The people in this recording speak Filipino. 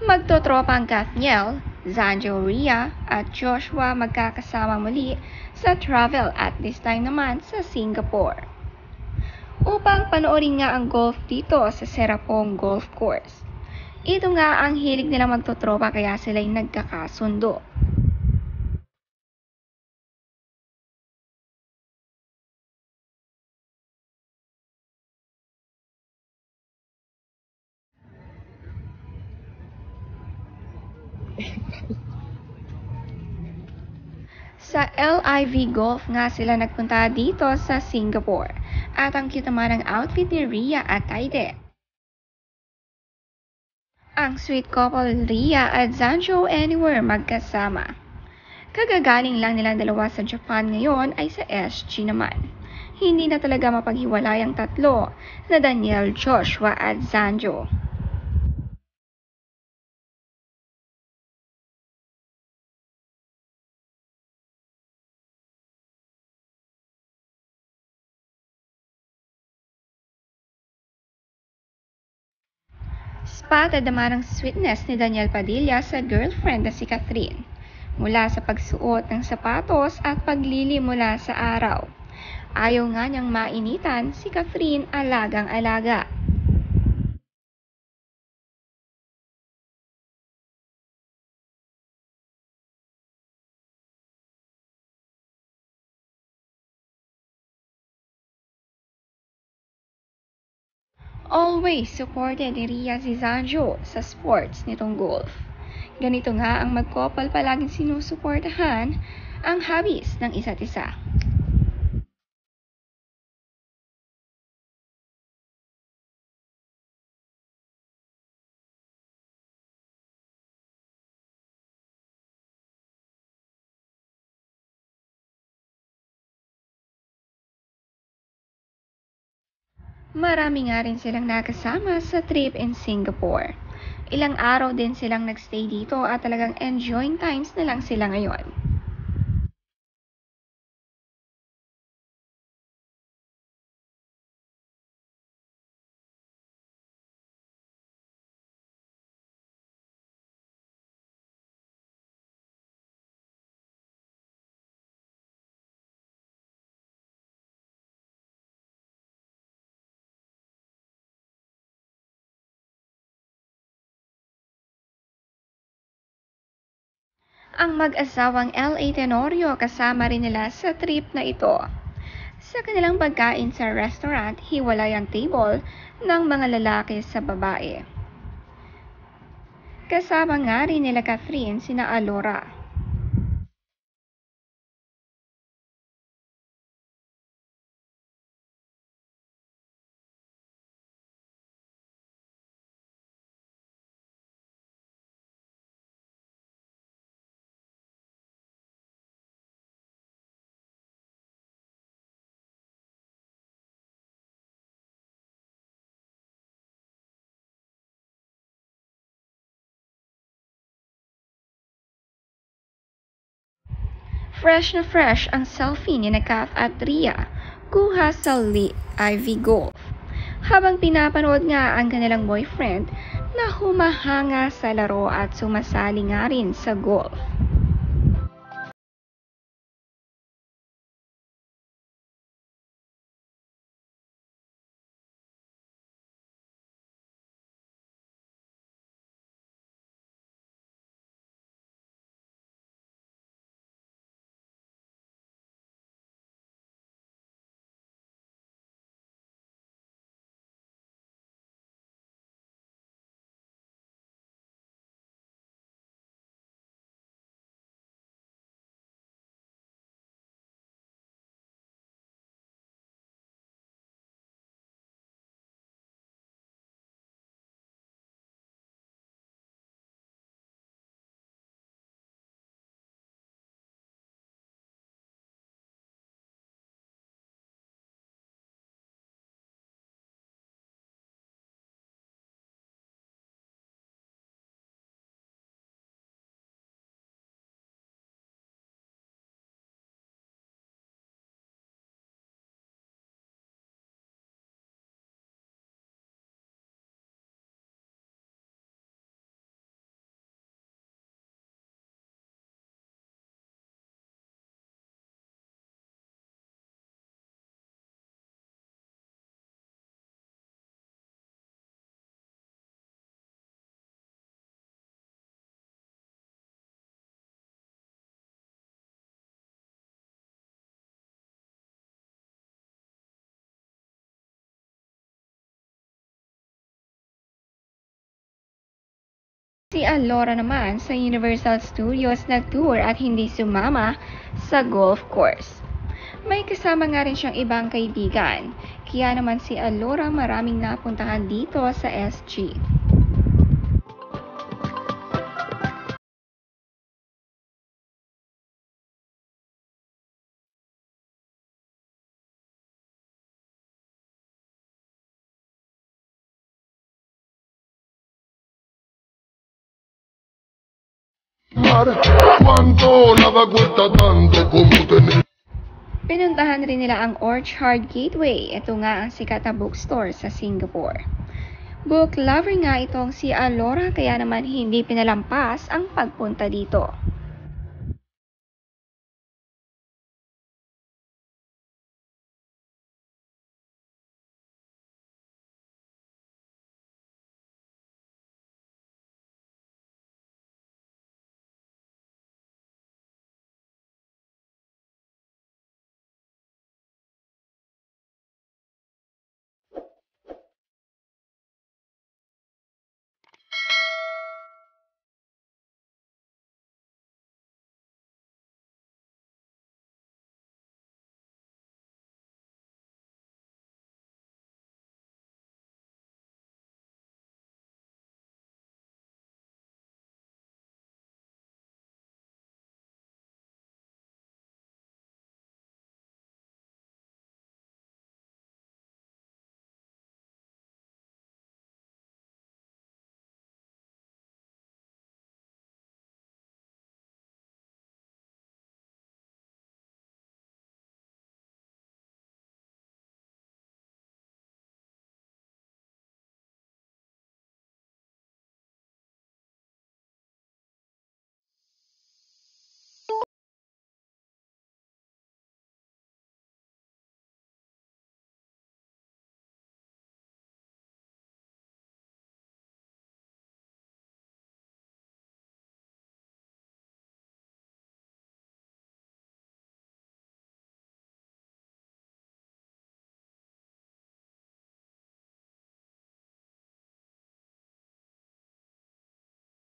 Magtotropa ang Kathniel, Zanjo Rhea at Joshua magkakasama muli sa travel at this time naman sa Singapore. Upang panoorin nga ang golf dito sa Serapong Golf Course. Ito nga ang hilig nilang magtotropa kaya sila'y nagkakasundo. Sa LIV Golf nga sila nagpunta dito sa Singapore. At ang cute naman ng outfit ni Rhea at Taide. Ang sweet couple Rhea at Zanjo Anywhere magkasama. Kagagaling lang nilang dalawa sa Japan ngayon ay sa SG naman. Hindi na talaga mapaghiwalay ang tatlo na Daniel, Joshua at Zanjo. Spotted naman ang sweetness ni Daniel Padilla sa girlfriend na si Catherine. Mula sa pagsuot ng sapatos at paglili mula sa araw. Ayaw nga niyang mainitan si Catherine alagang-alaga. Always supported ni Rhea si Zanjo sa sports nitong golf. Ganito nga ang mag-couple palaging sinusuportahan ang hobbies ng isa't isa. Marami nga rin silang nakasama sa trip in Singapore. Ilang araw din silang nagstay dito at talagang enjoying times na lang sila ngayon. Ang mag-asawang L.A. Tenorio kasama rin nila sa trip na ito. Sa kanilang pagkain sa restaurant, hiwalay ang table ng mga lalaki sa babae. Kasama nga rin nila Catherine sina Alora. Fresh na fresh ang selfie ni Kath at Rhea kuha sa Ivy Golf. Habang pinapanood nga ang kanilang boyfriend na humahanga sa laro at sumasali nga rin sa golf. Si Alora naman sa Universal Studios nag-tour at hindi sumama sa golf course. May kasama nga rin siyang ibang kaibigan, kaya naman si Alora maraming napuntahan dito sa SG. Cuánto nada cuesta tanto como tener. Pinuntahan rin nila ang Orchard Gateway. Ito nga ang sikat na bookstore sa Singapore. Book lover nga itong si Alora kaya naman hindi pinalampas ang pagpunta dito.